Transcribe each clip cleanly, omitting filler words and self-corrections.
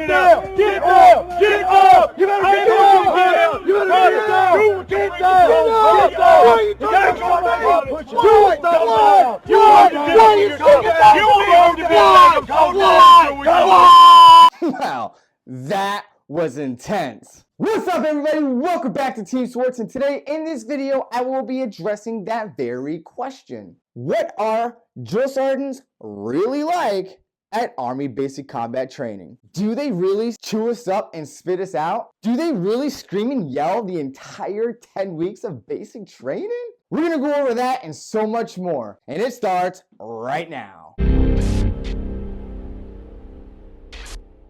down! Get down! Get up! You better get down! You better get down! Get down! Get down! You gotta go back! Do it! Stop! You want to be like a Wow, that was intense. What's up, everybody? Welcome back to Team SWARTZ, and today in this video I will be addressing that very question. What are drill sergeants really like at Army Basic Combat Training? Do they really chew us up and spit us out? Do they really scream and yell the entire 10 weeks of basic training? We're gonna go over that and so much more, and it starts right now.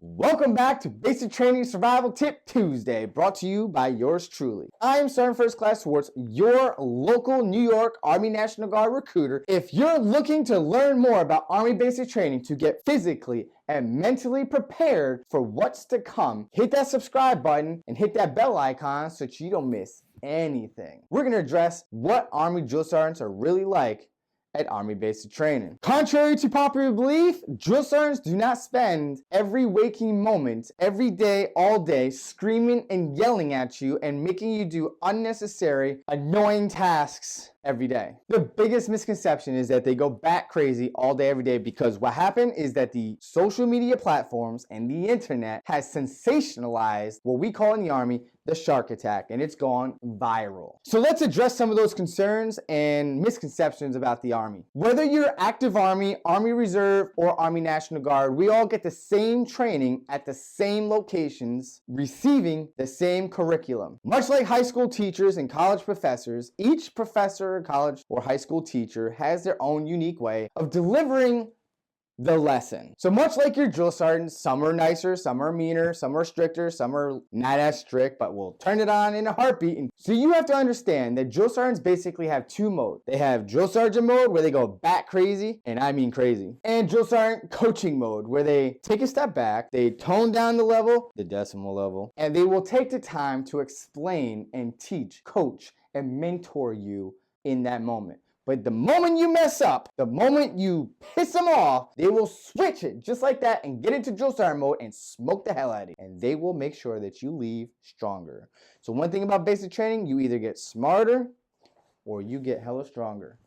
Welcome back to Basic Training Survival Tip Tuesday, brought to you by yours truly. I am Sergeant First Class SWARTZ, your local New York Army National Guard recruiter. If you're looking to learn more about Army Basic Training to get physically and mentally prepared for what's to come, hit that subscribe button and hit that bell icon so that you don't miss anything. We're going to address what Army drill sergeants are really like at Army Basic Training. Contrary to popular belief, drill sergeants do not spend every waking moment, every day, all day, screaming and yelling at you and making you do unnecessary, annoying tasks every day. The biggest misconception is that they go bat crazy all day, every day, because what happened is that the social media platforms and the internet has sensationalized what we call in the Army the shark attack, and it's gone viral. So let's address some of those concerns and misconceptions about the Army. Whether you're active Army, Army Reserve, or Army National Guard, we all get the same training at the same locations, receiving the same curriculum. Much like high school teachers and college professors, each professor, college, or high school teacher has their own unique way of delivering the lesson. So much like your drill sergeants, some are nicer, some are meaner, some are stricter, some are not as strict, but will turn it on in a heartbeat. And so you have to understand that drill sergeants basically have two modes. They have drill sergeant mode, where they go bat crazy, and I mean crazy, and drill sergeant coaching mode, where they take a step back, they tone down the level, the decimal level, and they will take the time to explain and teach, coach, and mentor you in that moment. But the moment you mess up, the moment you piss them off, they will switch it just like that and get into drill sergeant mode and smoke the hell out of you. And they will make sure that you leave stronger. So one thing about basic training, you either get smarter or you get hella stronger.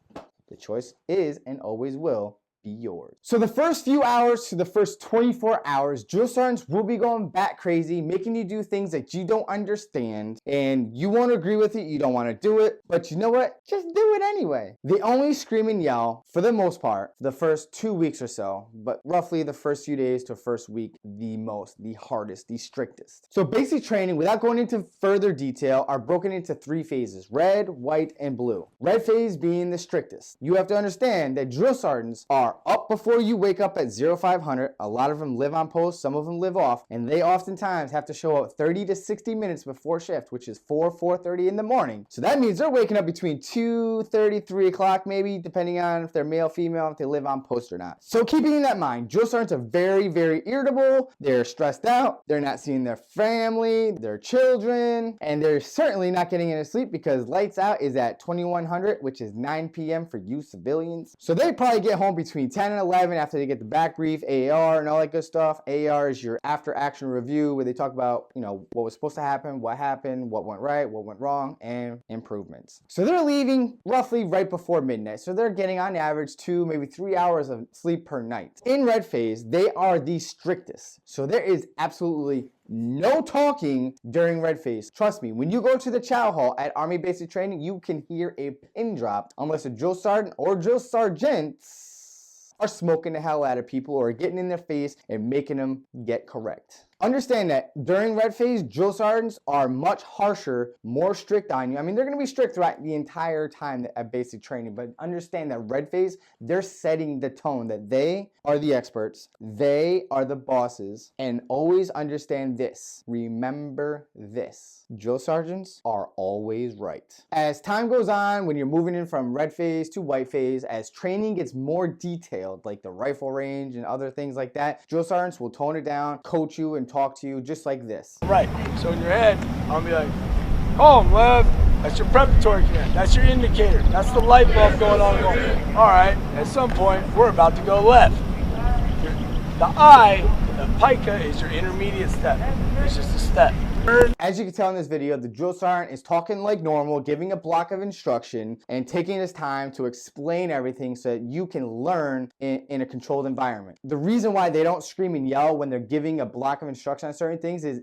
The choice is and always will be yours. So the first few hours to the first 24 hours, drill sergeants will be going bat crazy, making you do things that you don't understand, and you won't agree with it, you don't want to do it, but you know what? Just do it anyway. They only scream and yell, for the most part, for the first 2 weeks or so, but roughly the first few days to first week, the most, the hardest, the strictest. So basic training, without going into further detail, are broken into 3 phases: red, white, and blue. Red phase being the strictest. You have to understand that drill sergeants are up before you wake up at 0500. A lot of them live on post, some of them live off, and they oftentimes have to show up 30 to 60 minutes before shift, which is 4:30 in the morning. So that means they're waking up between 2:30, 3 o'clock maybe, depending on if they're male, female, if they live on post or not. So keeping that in mind, drill sergeants are very, very irritable. They're stressed out. They're not seeing their family, their children, and they're certainly not getting any sleep because lights out is at 2100, which is 9 p.m. for you civilians. So they probably get home between 10 and 11 after they get the back brief, AAR, and all that good stuff. AAR is your after action review, where they talk about, what was supposed to happen, what happened, what went right, what went wrong, and improvements. So they're leaving roughly right before midnight. So they're getting on average 2, maybe 3 hours of sleep per night. In red phase, they are the strictest. So there is absolutely no talking during red phase. Trust me, when you go to the chow hall at Army Basic Training, you can hear a pin drop unless a drill sergeant or drill sergeants are smoking the hell out of people or getting in their face and making them get correct. Understand that during red phase, drill sergeants are much harsher, more strict on you. I mean, they're going to be strict throughout the entire time at basic training, but understand that red phase, they're setting the tone that they are the experts, they are the bosses, and always understand this. Remember this. Drill sergeants are always right. As time goes on, when you're moving in from red phase to white phase, as training gets more detailed, like the rifle range and other things like that, drill sergeants will tone it down, coach you, and talk to you just like this. Right, so in your head, I'll be like, home, left. That's your preparatory command. That's your indicator. That's the light bulb going on. All right, at some point, we're about to go left. The eye The pica is your intermediate step. It's just a step. As you can tell in this video, the drill sergeant is talking like normal, giving a block of instruction and taking his time to explain everything so that you can learn in a controlled environment. The reason why they don't scream and yell when they're giving a block of instruction on certain things is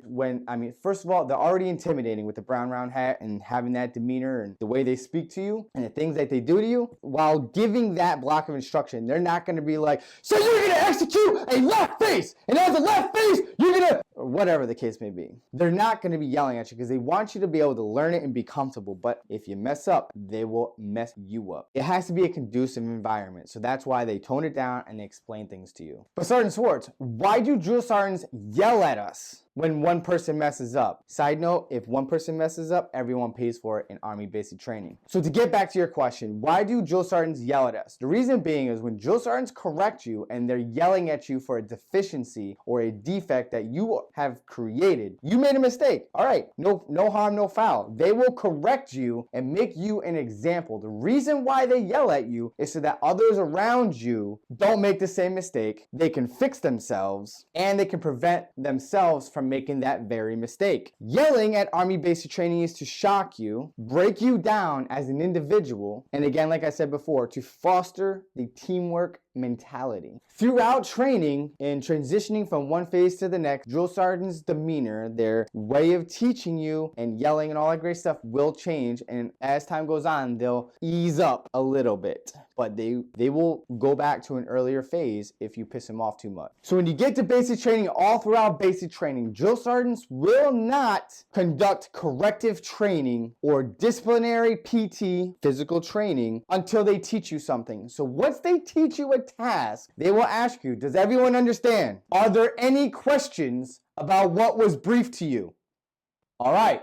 first of all, they're already intimidating with the brown round hat and having that demeanor and the way they speak to you and the things that they do to you. While giving that block of instruction, they're not going to be like, so you're going to execute a left face, and as a left face, you're going to, or whatever the case may be. They're not going to be yelling at you because they want you to be able to learn it and be comfortable. But if you mess up, they will mess you up. It has to be a conducive environment. So that's why they tone it down and they explain things to you. But Sergeant Swartz, why do drill sergeants yell at us when one person messes up? Side note, if one person messes up, everyone pays for it in Army basic training. So to get back to your question, why do drill sergeants yell at us? The reason being is when drill sergeants correct you and they're yelling at you for a deficiency or a defect that you have created, you made a mistake. All right, no harm, no foul. They will correct you and make you an example. The reason why they yell at you is so that others around you don't make the same mistake. They can fix themselves and they can prevent themselves from making that very mistake. Yelling at Army basic training is to shock you, break you down as an individual, and again, like I said before, to foster the teamwork mentality. Throughout training and transitioning from one phase to the next, drill sergeants' demeanor, their way of teaching you and yelling and all that great stuff will change, and as time goes on, they'll ease up a little bit, but they will go back to an earlier phase if you piss them off too much. So when you get to basic training, all throughout basic training, drill sergeants will not conduct corrective training or disciplinary PT, physical training, until they teach you something. So once they teach you a task, they will ask you, does everyone understand? Are there any questions about what was briefed to you? All right.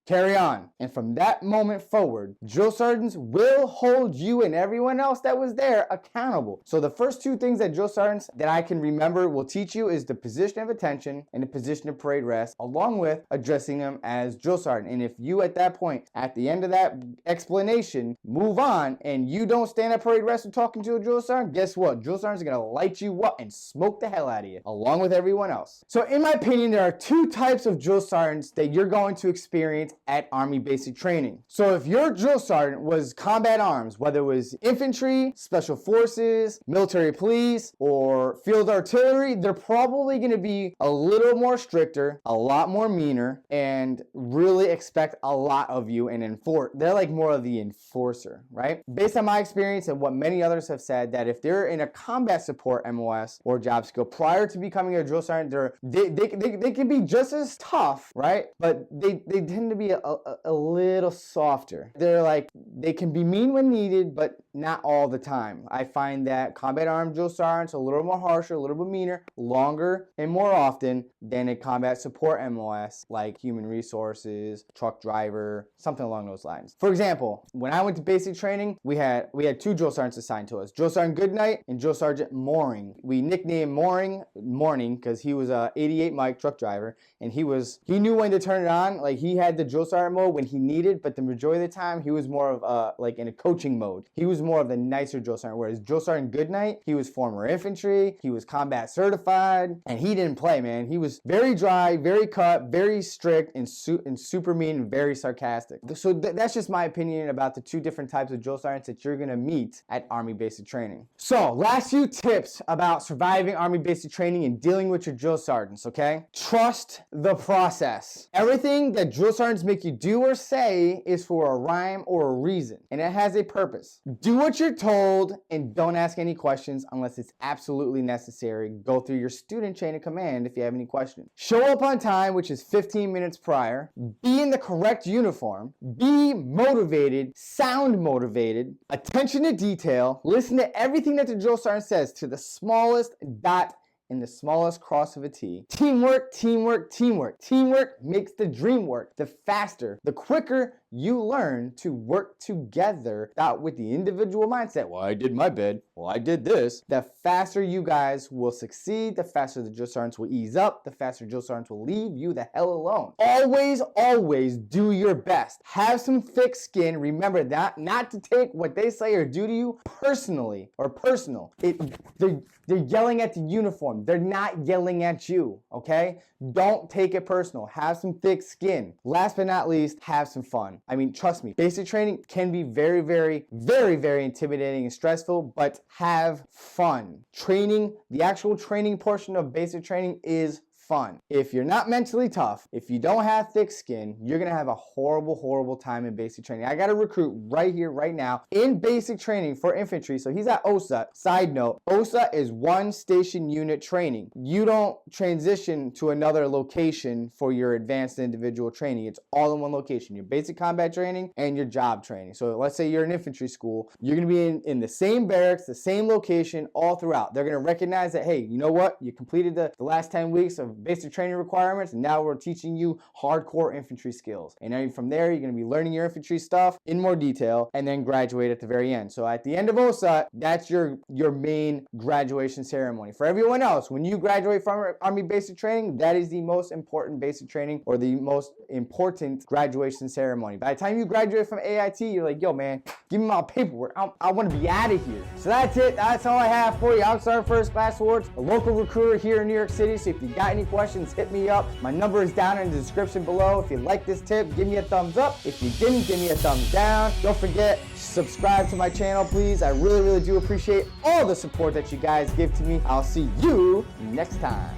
Carry on. And from that moment forward, drill sergeants will hold you and everyone else that was there accountable. So the first two things that drill sergeants that I can remember will teach you is the position of attention and the position of parade rest, along with addressing them as drill sergeant. And if you at that point, at the end of that explanation, move on and you don't stand at parade rest and talking to a drill sergeant, guess what? Drill sergeants are going to light you up and smoke the hell out of you, along with everyone else. So in my opinion, there are two types of drill sergeants that you're going to experience at Army basic training. So if your drill sergeant was combat arms, whether it was infantry, special forces, military police, or field artillery, they're probably going to be a little more stricter, a lot more meaner, and really expect a lot of you and enforce. They're like more of the enforcer, right? Based on my experience and what many others have said, that if they're in a combat support MOS or job skill prior to becoming a drill sergeant, they can be just as tough, right? But they tend to be a little softer. They're like, they can be mean when needed, but not all the time. I find that combat armed drill sergeants are a little more harsher, a little bit meaner, longer, and more often than a combat support MOS like human resources, truck driver, something along those lines. For example, when I went to basic training, we had two drill sergeants assigned to us, Drill Sergeant Goodnight and Drill Sergeant Mooring. We nicknamed Morning because he was a 88 Mike truck driver, and he knew when to turn it on. Like, he had the drill sergeant mode when he needed, but the majority of the time he was more of like in a coaching mode. He was more of the nicer drill sergeant, whereas Drill Sergeant Goodnight, he was former infantry, he was combat certified, and he didn't play, man. He was very dry, very cut, very strict, and super mean and very sarcastic. So that's just my opinion about the two different types of drill sergeants that you're gonna meet at Army basic training. So last few tips about surviving Army basic training and dealing with your drill sergeants, okay? Trust the process. Everything that drill sergeants make you do or say is for a rhyme or a reason, and it has a purpose. Do what you're told and don't ask any questions unless it's absolutely necessary. Go through your student chain of command if you have any questions. Show up on time, which is 15 minutes prior. Be in the correct uniform. Be motivated, sound motivated, attention to detail. Listen to everything that the drill sergeant says to the smallest dot in the smallest cross of a T. Teamwork, teamwork, teamwork. Teamwork makes the dream work. The faster, the quicker you learn to work together with the individual mindset. Well, I did my bit. Well, I did this. The faster you guys will succeed, the faster the drill sergeants will ease up, the faster drill sergeants will leave you the hell alone. Always, always do your best. Have some thick skin. Remember that, not to take what they say or do to you personally or personal. They're yelling at the uniform. They're not yelling at you, okay? Don't take it personal. Have some thick skin. Last but not least, have some fun. I mean, trust me, basic training can be very, very, very, very intimidating and stressful, but have fun. Training, the actual training portion of basic training is fun. If you're not mentally tough, if you don't have thick skin, you're gonna have a horrible, horrible time in basic training. I got a recruit right here, right now, in basic training for infantry. So he's at OSA. Side note, OSA is one station unit training. You don't transition to another location for your advanced individual training. It's all in one location, your basic combat training and your job training. So let's say you're in infantry school, you're gonna be in the same barracks, the same location all throughout. They're gonna recognize that, hey, you know what? You completed the last 10 weeks of basic training requirements, and now we're teaching you hardcore infantry skills. And then from there, you're going to be learning your infantry stuff in more detail and then graduate at the very end. So at the end of OSA, that's your main graduation ceremony. For everyone else, when you graduate from Army basic training, that is the most important basic training or the most important graduation ceremony. By the time you graduate from AIT, you're like, yo, man, give me my paperwork. I want to be out of here. So that's it. That's all I have for you. I'm Sergeant First Class SWARTZ, a local recruiter here in New York City. So if you got any questions, hit me up. My number is down in the description below. If you like this tip, give me a thumbs up. If you didn't, give me a thumbs down. Don't forget, subscribe to my channel, please. I really, really do appreciate all the support that you guys give to me. I'll see you next time.